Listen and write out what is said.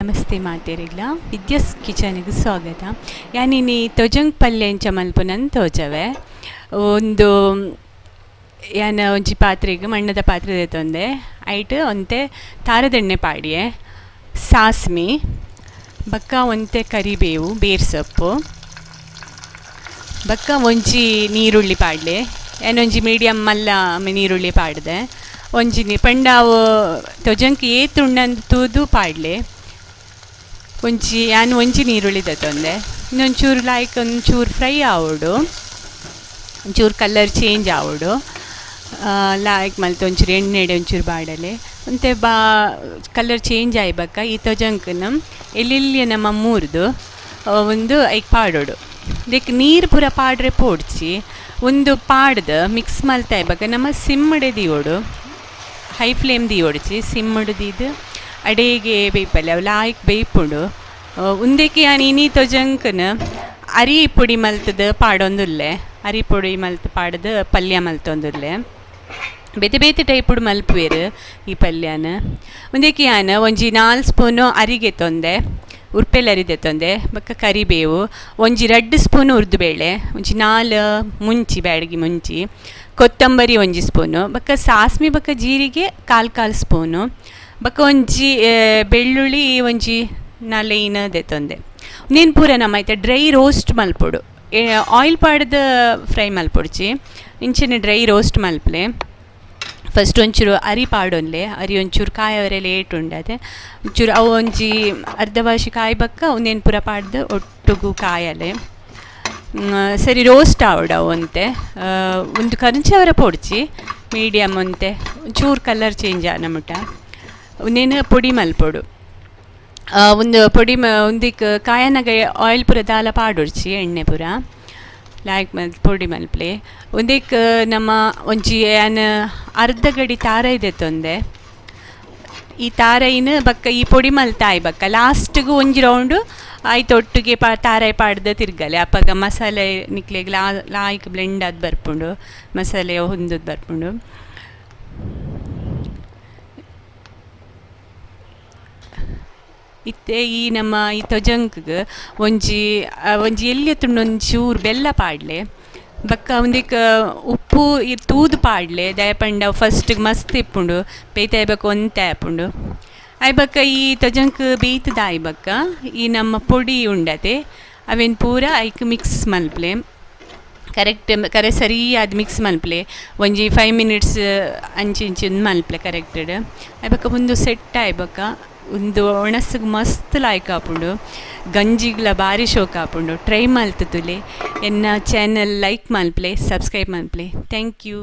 ನಮಸ್ತೆ ಮಾತೆರಿಗ್ಲ ವಿದ್ಯಾಸ್ ಕಿಚನಿಗೆ ಸ್ವಾಗತ. ಯಾನಿನಿ ತೊಜಂಕ್ ಪಲ್ಯ ಇಂಚ ಮಲ್ಪುನನ್ ತೋಜವೆ ಒಂದು ಯಾನ ಒಂಜಿ ಪಾತ್ರೆಗೆ ಮಣ್ಣದ ಪಾತ್ರೆ ತೆತ್ತೊಂದೆ ಐಟ್ ಒಂತೆ ತಾರದೆಣ್ಣೆ ಪಾಡಿಯೆ ಸಾಸ್ಮಿ ಬಕ್ಕ ಒಂತೆ ಕರಿಬೇವು ಬೇರ್ ಸೊಪ್ಪು ಬಕ್ಕ ಒಂಜಿ ನೀರುಳ್ಳಿ ಪಾಡ್ಲೆ ಏನೊಂಜಿ ಮೀಡಿಯಮ್ ಮಲ್ಲ ನೀರುಳ್ಳಿ ಪಾಡ್ದೆ ಒಂಜಿ ಪಂಡಾವು ತೊಜಂಕ್ ಏತುಂಡಂದು ತೂದು ಪಾಡ್ಲೆ ಒಂಜಿ ಯಾನು ಒಂಜಿ ನೀರುಳ್ಳಿ ತತ್ತೊಂದೆ ಇನ್ನೊಂಚೂರು ಲೈಕ್ ಒಂಚೂರು ಫ್ರೈ ಆವೋಡು ಒಂಚೂರು ಕಲರ್ ಚೇಂಜ್ ಆವೋಡು ಲೈಕ್ ಮಲ್ತು ಒಂಚೂರು ಎಣ್ಣೆಡೆ ಒಂಚೂರು ಬಾಡಲೆ ಮತ್ತು ಕಲರ್ ಚೇಂಜ್ ಆಯ್ಬಕ್ಕ ಈ ತೊಜಂಕನ ಎಲ್ಲಿಯ ನಮ್ಮ ಮೂರ್ದು ಒಂದು ಐಕ್ ಪಾಡೋಡು ಇದಕ್ಕೆ ನೀರು ಪೂರ ಪಾಡ್ರೆ ಪೋಡ್ಚಿ ಒಂದು ಪಾಡ್ದು ಮಿಕ್ಸ್ ಮಲ್ತಾ ಇವಾಗ ನಮ್ಮ ಸಿಮ್ಮಡೆ ದಿಯೋಡು ಹೈ ಫ್ಲೇಮ್ ದಿಯೋಡ್ಚಿ ಸಿಮ್ಮಡು ದಿದ್ದು ಅಡೇಗೆ ಬೇಯ್ಪಲ್ಲೆ ಅವು ಲಾಯ್ಕ್ ಬೇಯ್ಪುಂಡು ಉಂದೆಕ್ಕೆ ಯಾನು ಇನಿ ತೊಜಂಕನ ಅರಿ ಪುಡಿ ಮಲ್ತದ ಪಾಡೊಂದುಲ್ಲೆ ಅರಿ ಪುಡಿ ಮಲ್ತು ಪಾಡ್ದು ಪಲ್ಯ ಮಲ್ತೊಂದುಲ್ಲೆ ಬೇತೆ ಬೇತೆ ಟೈಪುಡು ಮಲ್ಪುವೆರು ಈ ಪಲ್ಯನ ಉಂದೆಕ್ಕೆ ಯಾನು ಒಂಜಿ 4 ಸ್ಪೂನು ಅರಿಗೆ ತೊಂದೆ ಉರ್ಪೆಲ್ ಅರಿದೆ ತೊಂದೆ ಬಕ್ಕ ಕರಿಬೇವು ಒಂಜಿ 2 ಸ್ಪೂನು ಉರ್ದುಬೇಳೆ ಒಂಜಿ 4 ಮುಂಚಿ ಬ್ಯಾಡಗಿ ಮುಂಚಿ ಕೊತ್ತಂಬರಿ ಒಂಜಿ ಸ್ಪೂನು ಬಕ್ಕ ಸಾಸ್ಮಿ ಬಕ್ಕ ಜೀರಿಗೆ ಕಾಲು ಸ್ಪೂನು ಬಕ್ಕ ಒಂಜಿ ಬೆಳ್ಳುಳ್ಳಿ ಒಂಜಿ 4 ದೆತ್ತೊಂದೆ ನೀನು ಪೂರ ನಮ್ಮ ಐತೆ ಡ್ರೈ ರೋಸ್ಟ್ ಮಲ್ಪೊಡು ಆಯಿಲ್ ಪಾಡ್ದು ಫ್ರೈ ಮಲ್ಪೊಡ್ಚಿ ಇಂಚನೆ ಡ್ರೈ ರೋಸ್ಟ್ ಮಲ್ಪಲೆ ಫಸ್ಟ್ ಒಂಚೂರು ಅರಿ ಪಾಡೊನ್ಲೆ ಅರಿ ಒಂಚೂರು ಕಾಯವರೆ ಲೇಟ್ ಉಂಡದೆ ಒಂಚೂರು ಅವು ಒಂಜಿ ಅರ್ಧ ವಾಶಿ ಕಾಯಿ ಬಕ್ಕ ಒಂದೇನು ಪೂರ ಪಾಡ್ದು ಒಟ್ಟುಗು ಕಾಯಲೆ ಸರಿ ರೋಸ್ಟ್ ಆವಡು ಅವು ಅಂತೆ ಒಂದು ಕರಂಚವರ ಪೊಡ್ಚಿ ಮೀಡಿಯಮ್ ಅಂತೆ ಒಂಚೂರು ಕಲರ್ ಚೇಂಜ್ ಆನಮುಟ ಒಂದೇನು ಪೊಡಿ ಮಲ್ಪೊಡು ಒಂದು ಪೊಡಿ ಒಂದಿಕ್ಕೆ ಕಾಯನಾಗ ಆಯಿಲ್ ಪೂರ ದಾಲ ಪಾಡೊಡ್ಚಿ ಎಣ್ಣೆ ಪೂರ ಲಾಯ್ಕ್ ಪೊಡಿ ಮಲ್ಪಲೆ ಒಂದಿಕ್ಕೆ ನಮ್ಮ ಒಂಜಿ ಏನು ಅರ್ಧ ಗಡಿ ತಾರ ಇದೆ ತೊಂದೆ ಈ ತಾರೈನ ಬಕ್ಕ ಈ ಪೊಡಿ ಮಲ್ತಾಯ್ ಬಕ್ಕ ಲಾಸ್ಟಿಗೂ ಒಂಜಿ ರೌಂಡು ಆಯ್ತು ಒಟ್ಟಿಗೆ ತಾರಾಯಿ ಪಾಡ್ದು ತಿರ್ಗಲೆ ಅಪ್ಪಾಗ ಮಸಾಲೆ ನಿಕ್ಲೆಗೆ ಲಾಯ್ಕ್ ಬ್ಲೆಂಡ್ ಅದು ಬರ್ಪುಂಡು ಮಸಾಲೆ ಹೊಂದದು ಬರ್ಪುಂಡು ಇತ್ತೆ ಈ ನಮ್ಮ ಈ ತೊಜಂಕ್ಗೆ ಒಂಜಿ ಎಲ್ಲಿ ಒಂಚೂರು ಬೆಲ್ಲ ಪಾಡ್ಲೆ ಬಕ್ಕ ಒಂದಿಕ್ಕೆ ಉಪ್ಪು ತೂದು ಪಾಡ್ಲೆ ದಯಪಂಡ ಫಸ್ಟಿಗೆ ಮಸ್ತ್ ಇಪ್ಪುಂಡು ಬೇಯ್ತಾಯ್ಬಕ್ಕ ಒಂತೆ ಆಪುಂಡು ಆಯ್ಬಕ್ಕ ಈ ತೊಜಂಕ್ ಬೇಯ್ತದ ಆಯ್ಬಕ್ಕ ಈ ನಮ್ಮ ಪೊಡಿ ಉಂಡತೆ ಅವೇನು ಪೂರ ಐಕ್ ಮಿಕ್ಸ್ ಮಲ್ಪಲೆ ಕರೆ ಸರಿಯಾದ ಮಿಕ್ಸ್ ಮಲ್ಪಲೆ ಒಂಜಿ 5 ಮಿನಿಟ್ಸ್ ಅಂಚಿಂಚಿಂದು ಮಲ್ಪಲೆ ಕರೆಕ್ಟೆಡ್ ಆಯ್ಬಕ್ಕ ಒಂದು ಸೆಟ್ ಆಯ್ಬಕ್ಕ ಒಂದು ಒಣಸ್ಸಿಗೆ ಮಸ್ತ್ ಲಾಯ್ಕ್ ಆಪುಂಡು ಗಂಜಿಗ್ಲ ಭಾರಿ ಶೋಕ್ ಆಪುಂಡು ಟ್ರೈ ಮಲ್ತುಲೆ ಎನ್ನ ಚಾನಲ್ ಲೈಕ್ ಮಲ್ಪಲೆ ಸಬ್ಸ್ಕ್ರೈಬ್ ಮಲ್ಪಲೆ ಥ್ಯಾಂಕ್ ಯು.